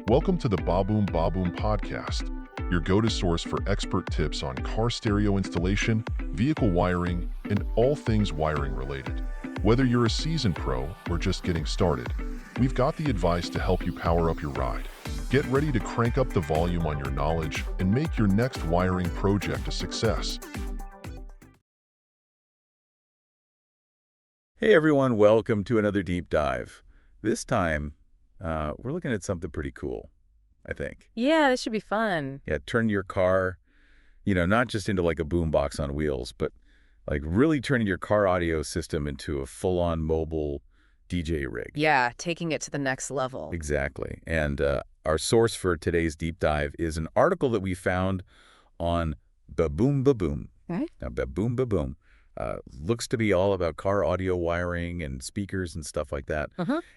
Welcome to the Baboom Baboom podcast, your go-to source for expert tips on car stereo installation, vehicle wiring, and all things wiring related. Whether you're a seasoned pro or just getting started, we've got the advice to help you power up your ride. Get ready to crank up the volume on your knowledge and make your next wiring project a success. Hey everyone, welcome to another deep dive. This time, we're looking at something pretty cool, I think. Yeah, this should be fun. Yeah, turn your car, not just into like a boombox on wheels, but like really turning your car audio system into a full-on mobile DJ rig. Yeah, taking it to the next level. Exactly. And our source for today's deep dive is an article that we found on Baboom Baboom. Okay. Now, Baboom Baboom looks to be all about car audio wiring and speakers and stuff like that.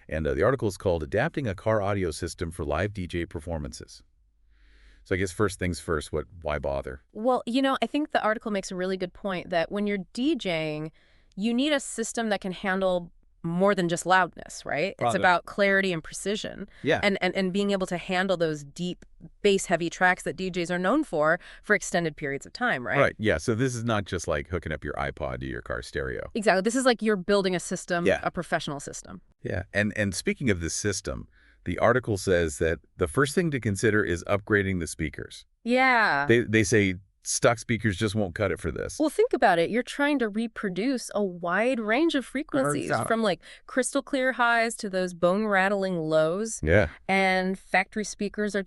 And the article is called Adapting a Car Audio System for Live DJ Performances. So I guess first things first, why bother? Well, I think the article makes a really good point that when you're DJing, you need a system that can handle more than just loudness, right? It's about clarity and precision. Yeah. And being able to handle those deep bass-heavy tracks that DJs are known for extended periods of time, right? Right, yeah. So this is not just like hooking up your iPod to your car stereo. Exactly. This is like you're building a system, Yeah. a professional system. Yeah, and speaking of this system, the article says that the first thing to consider is upgrading the speakers. Yeah. They say stock speakers just won't cut it for this. Well, think about it. You're trying to reproduce a wide range of frequencies, from like crystal clear highs to those bone-rattling lows. Yeah. And factory speakers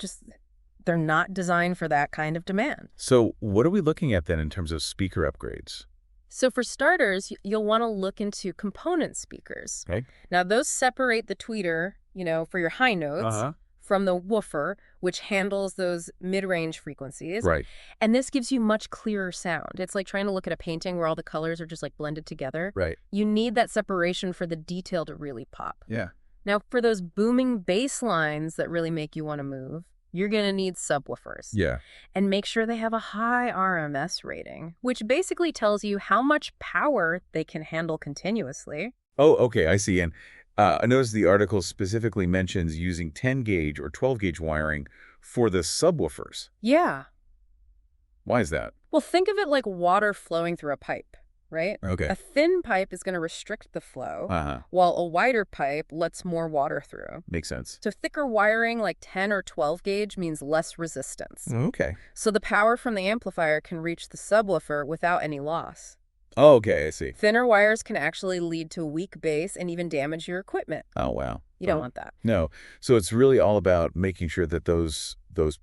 they're not designed for that kind of demand. So what are we looking at then in terms of speaker upgrades? So for starters, you'll want to look into component speakers. Okay. Now, those separate the tweeter, for your high notes, from the woofer, which handles those mid-range frequencies. Right. And this gives you much clearer sound. It's like trying to look at a painting where all the colors are just like blended together. Right. You need that separation for the detail to really pop. Yeah. Now, for those booming bass lines that really make you want to move, you're going to need subwoofers. Yeah. And make sure they have a high RMS rating, which basically tells you how much power they can handle continuously. Oh, okay, I see. And I noticed the article specifically mentions using 10-gauge or 12-gauge wiring for the subwoofers. Yeah. Why is that? Well, think of it like water flowing through a pipe, right? Okay. A thin pipe is going to restrict the flow, while a wider pipe lets more water through. Makes sense. So thicker wiring like 10 or 12 gauge means less resistance. Okay. So the power from the amplifier can reach the subwoofer without any loss. Oh, okay, I see. Thinner wires can actually lead to weak bass and even damage your equipment. Oh, wow. You don't want that. No. So it's really all about making sure that those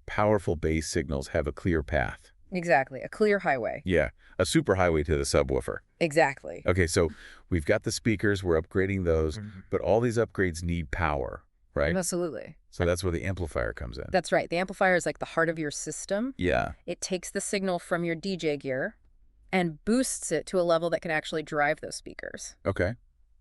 powerful bass signals have a clear path. Exactly. A clear highway. Yeah. A superhighway to the subwoofer. Exactly. Okay, so we've got the speakers, we're upgrading those, but all these upgrades need power, right? Absolutely. So that's where the amplifier comes in. That's right. The amplifier is like the heart of your system. Yeah. It takes the signal from your DJ gear and boosts it to a level that can actually drive those speakers. Okay.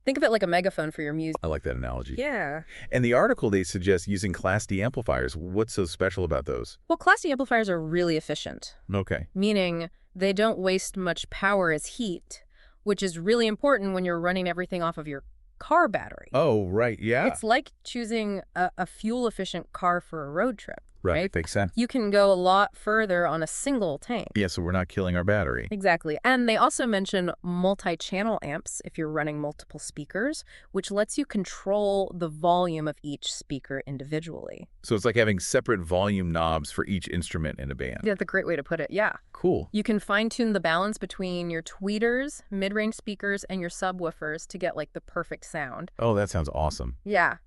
Think of it like a megaphone for your music. I like that analogy. Yeah. And the article, they suggest using Class D amplifiers. What's so special about those? Well, Class D amplifiers are really efficient, Okay. meaning they don't waste much power as heat, which is really important when you're running everything off of your car battery. Oh, right. Yeah. It's like choosing a fuel-efficient car for a road trip. Right? Makes sense. You can go a lot further on a single tank. Yeah, so we're not killing our battery. Exactly. And they also mention multi-channel amps if you're running multiple speakers, which lets you control the volume of each speaker individually. So it's like having separate volume knobs for each instrument in a band. That's a great way to put it, yeah. Cool. You can fine-tune the balance between your tweeters, mid-range speakers, and your subwoofers to get like the perfect sound. Oh, that sounds awesome. Yeah.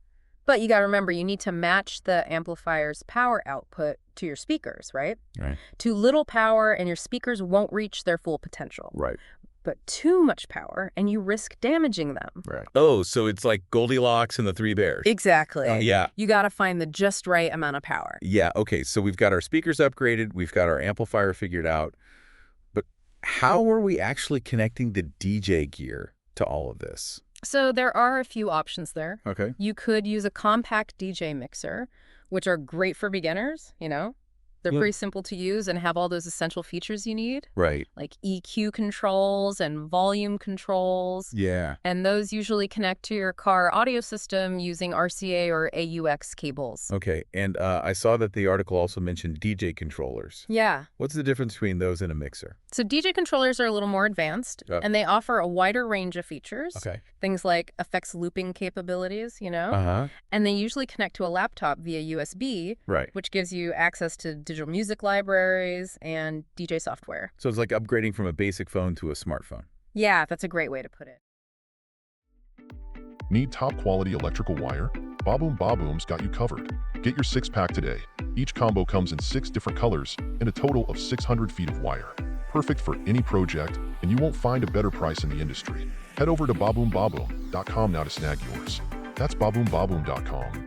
But you got to remember, you need to match the amplifier's power output to your speakers, right? Right. Too little power and your speakers won't reach their full potential. Right. But too much power and you risk damaging them. Right. Oh, so it's like Goldilocks and the Three Bears. Exactly. Yeah. You got to find the just right amount of power. Yeah, okay, so we've got our speakers upgraded, we've got our amplifier figured out, but how are we actually connecting the DJ gear to all of this? So there are a few options there. Okay. You could use a compact DJ mixer, which are great for beginners, They're pretty simple to use and have all those essential features you need. Right. Like EQ controls and volume controls. Yeah. And those usually connect to your car audio system using RCA or AUX cables. Okay, and I saw that the article also mentioned DJ controllers. Yeah. What's the difference between those and a mixer? So DJ controllers are a little more advanced, and they offer a wider range of features. Okay. Things like effects looping capabilities, Uh-huh. And they usually connect to a laptop via USB, Right. which gives you access to digital music libraries and DJ software. So it's like upgrading from a basic phone to a smartphone. Yeah, that's a great way to put it. Need top-quality electrical wire? Baboom's got you covered. Get your 6-pack today. Each combo comes in 6 different colors and a total of 600 feet of wire. Perfect for any project, and you won't find a better price in the industry. Head over to baboom.com now to snag yours. That's baboom.com.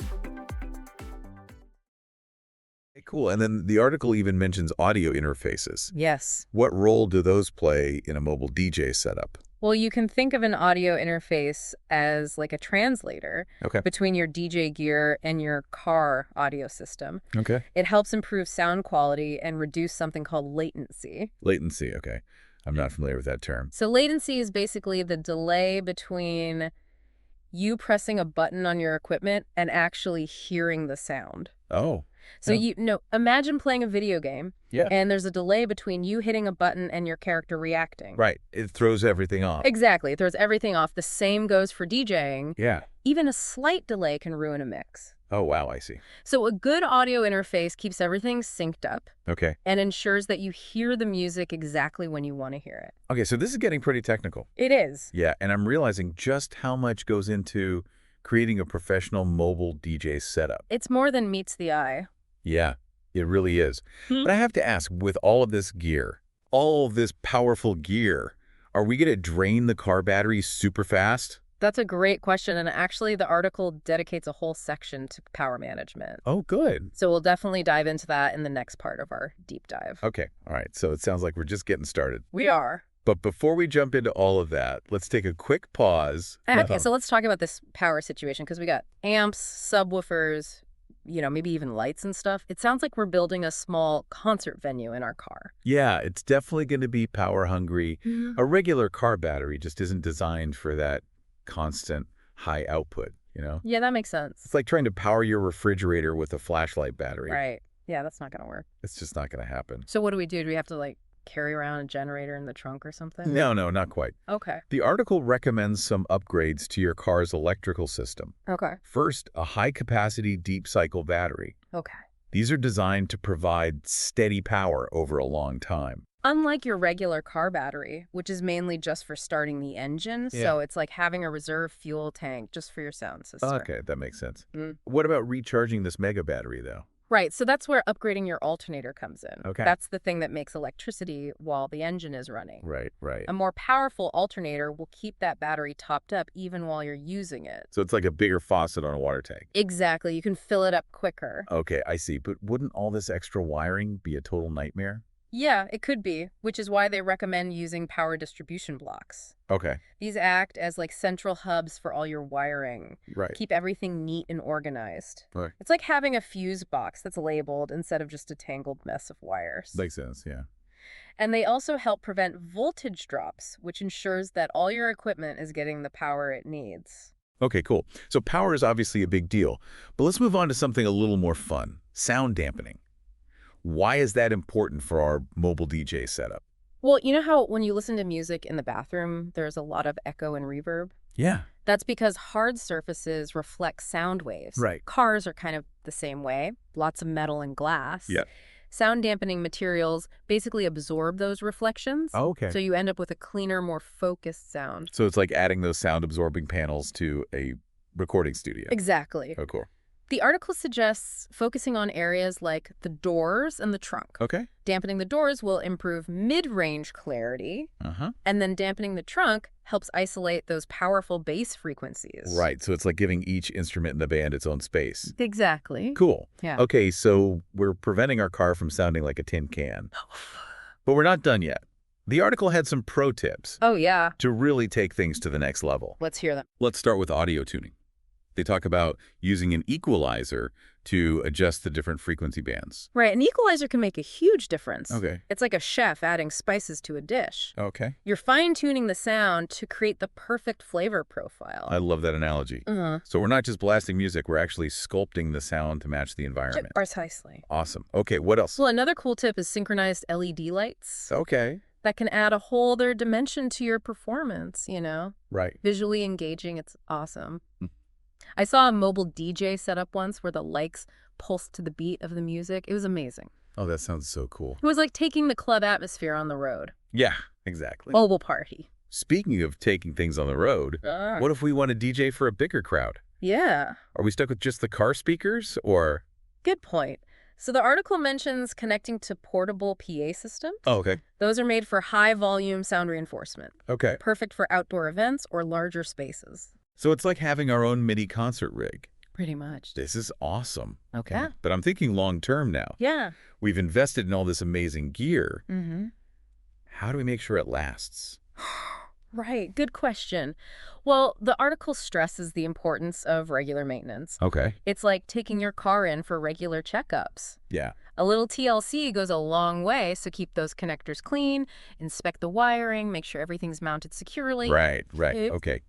Cool. And then the article even mentions audio interfaces. Yes. What role do those play in a mobile DJ setup? Well, you can think of an audio interface as like a translator between your DJ gear and your car audio system. Okay. It helps improve sound quality and reduce something called latency. Latency, okay. I'm not familiar with that term. So latency is basically the delay between you pressing a button on your equipment and actually hearing the sound. Oh. So imagine playing a video game, Yeah. and there's a delay between you hitting a button and your character reacting. Right. It throws everything off. Exactly. It throws everything off. The same goes for DJing. Yeah. Even a slight delay can ruin a mix. Oh, wow, I see. So a good audio interface keeps everything synced up Okay. and ensures that you hear the music exactly when you want to hear it. Okay, so this is getting pretty technical. It is. Yeah, and I'm realizing just how much goes into creating a professional mobile DJ setup. It's more than meets the eye. Yeah, it really is. But I have to ask, with all of this gear, all of this powerful gear, are we going to drain the car batteries super fast? That's a great question, and actually the article dedicates a whole section to power management. Oh, good. So we'll definitely dive into that in the next part of our deep dive. Okay, all right. So it sounds like we're just getting started. We are. But before we jump into all of that, let's take a quick pause. Okay, so let's talk about this power situation, because we got amps, subwoofers, maybe even lights and stuff. It sounds like we're building a small concert venue in our car. Yeah, it's definitely going to be power hungry. A regular car battery just isn't designed for that constant high output, Yeah, that makes sense. It's like trying to power your refrigerator with a flashlight battery. Right. Yeah, that's not going to work. It's just not going to happen. So what do? Do we have to, carry around a generator in the trunk or something? No, not quite. Okay. The article recommends some upgrades to your car's electrical system. Okay. First, a high-capacity deep cycle battery. Okay. These are designed to provide steady power over a long time. Unlike your regular car battery, which is mainly just for starting the engine, so it's like having a reserve fuel tank just for your sound system. Okay, that makes sense. What about recharging this mega battery, though? Right, so that's where upgrading your alternator comes in. Okay. That's the thing that makes electricity while the engine is running. Right. A more powerful alternator will keep that battery topped up even while you're using it. So it's like a bigger faucet on a water tank. Exactly, you can fill it up quicker. Okay, I see. But wouldn't all this extra wiring be a total nightmare? Yeah, it could be, which is why they recommend using power distribution blocks. Okay. These act as central hubs for all your wiring. Right. Keep everything neat and organized. Right. It's like having a fuse box that's labeled instead of just a tangled mess of wires. Makes sense, yeah. And they also help prevent voltage drops, which ensures that all your equipment is getting the power it needs. Okay, cool. So power is obviously a big deal. But let's move on to something a little more fun. Sound dampening. Why is that important for our mobile DJ setup? Well, you know how when you listen to music in the bathroom, there's a lot of echo and reverb? Yeah. That's because hard surfaces reflect sound waves. Right. Cars are kind of the same way. Lots of metal and glass. Yeah. Sound dampening materials basically absorb those reflections. Oh, okay. So you end up with a cleaner, more focused sound. So it's like adding those sound absorbing panels to a recording studio. Exactly. Oh, cool. The article suggests focusing on areas like the doors and the trunk. Okay. Dampening the doors will improve mid-range clarity, Uh-huh. and then dampening the trunk helps isolate those powerful bass frequencies. Right. So it's like giving each instrument in the band its own space. Exactly. Cool. Yeah. Okay, so we're preventing our car from sounding like a tin can. But we're not done yet. The article had some pro tips Oh, yeah. to really take things to the next level. Let's hear them. Let's start with audio tuning. They talk about using an equalizer to adjust the different frequency bands. Right, an equalizer can make a huge difference. Okay. It's like a chef adding spices to a dish. Okay. You're fine-tuning the sound to create the perfect flavor profile. I love that analogy. So we're not just blasting music, we're actually sculpting the sound to match the environment. Precisely. Awesome. Okay, what else? Well, another cool tip is synchronized LED lights. Okay. That can add a whole other dimension to your performance, Right. Visually engaging, it's awesome. I saw a mobile DJ setup once where the lights pulsed to the beat of the music. It was amazing. Oh, that sounds so cool. It was like taking the club atmosphere on the road. Yeah, exactly. Mobile party. Speaking of taking things on the road, what if we want to DJ for a bigger crowd? Yeah. Are we stuck with just the car speakers, or? Good point. So the article mentions connecting to portable PA systems. Oh, okay. Those are made for high-volume sound reinforcement. Okay. Perfect for outdoor events or larger spaces. So it's like having our own mini concert rig. Pretty much. This is awesome. Okay. Yeah. But I'm thinking long-term now. Yeah. We've invested in all this amazing gear. Mm-hmm. How do we make sure it lasts? Right. Good question. Well, the article stresses the importance of regular maintenance. Okay. It's like taking your car in for regular checkups. Yeah. A little TLC goes a long way, so keep those connectors clean, inspect the wiring, make sure everything's mounted securely. Right. Okay. Okay.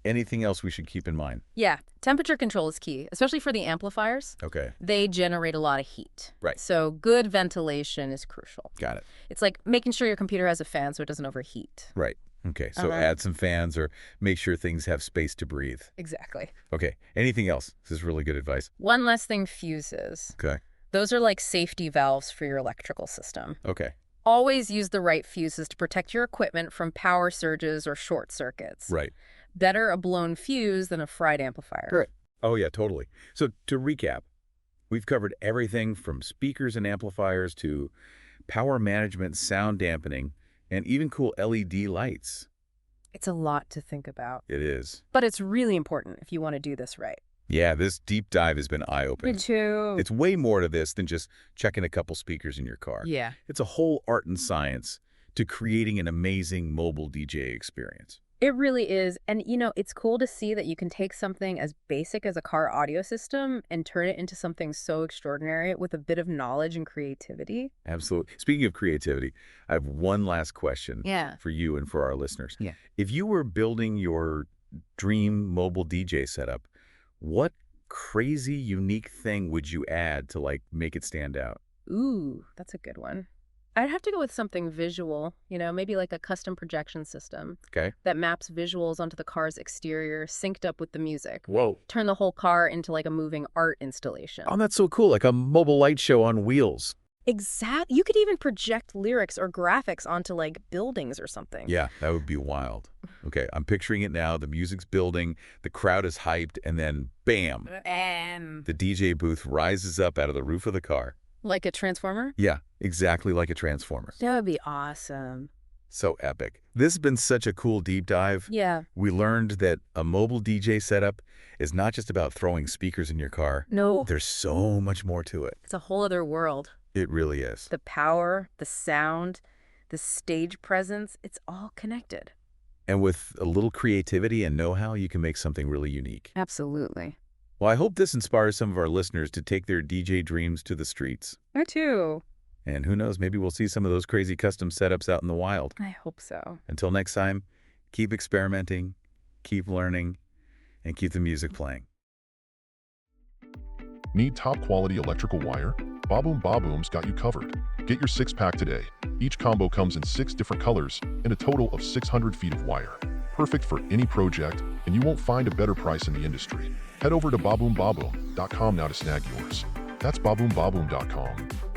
Anything else we should keep in mind? Yeah. Temperature control is key, especially for the amplifiers. Okay. They generate a lot of heat. Right. So good ventilation is crucial. Got it. It's like making sure your computer has a fan so it doesn't overheat. Right. Okay. So add some fans or make sure things have space to breathe. Exactly. Okay. Anything else? This is really good advice. One last thing, fuses. Okay. Those are like safety valves for your electrical system. Okay. Always use the right fuses to protect your equipment from power surges or short circuits. Right. Better a blown fuse than a fried amplifier. Correct. Oh, yeah, totally. So to recap, we've covered everything from speakers and amplifiers to power management, sound dampening, and even cool LED lights. It's a lot to think about. It is. But it's really important if you want to do this right. Yeah, this deep dive has been eye-opening. Me too. It's way more to this than just checking a couple speakers in your car. Yeah. It's a whole art and science to creating an amazing mobile DJ experience. It really is. And, it's cool to see that you can take something as basic as a car audio system and turn it into something so extraordinary with a bit of knowledge and creativity. Absolutely. Speaking of creativity, I have one last question for you and for our listeners. Yeah. If you were building your dream mobile DJ setup, what crazy, unique thing would you add to, make it stand out? Ooh, that's a good one. I'd have to go with something visual, maybe like a custom projection system. Okay. That maps visuals onto the car's exterior, synced up with the music. Whoa. Turn the whole car into a moving art installation. Oh, that's so cool. Like a mobile light show on wheels. Exactly. You could even project lyrics or graphics onto buildings or something. Yeah, that would be wild. Okay, I'm picturing it now. The music's building, the crowd is hyped, and then bam, the DJ booth rises up out of the roof of the car. Like a transformer? Yeah, exactly like a transformer. That would be awesome. So epic. This has been such a cool deep dive. Yeah. We learned that a mobile DJ setup is not just about throwing speakers in your car. No. There's so much more to it. It's a whole other world. It really is. The power, the sound, the stage presence, it's all connected. And with a little creativity and know-how, you can make something really unique. Absolutely. Well, I hope this inspires some of our listeners to take their DJ dreams to the streets. Me too. And who knows, maybe we'll see some of those crazy custom setups out in the wild. I hope so. Until next time, keep experimenting, keep learning, and keep the music playing. Need top-quality electrical wire? Baboom's got you covered. Get your 6-pack today. Each combo comes in 6 different colors and a total of 600 feet of wire. Perfect for any project, and you won't find a better price in the industry. Head over to baboom.com now to snag yours. That's baboom.com.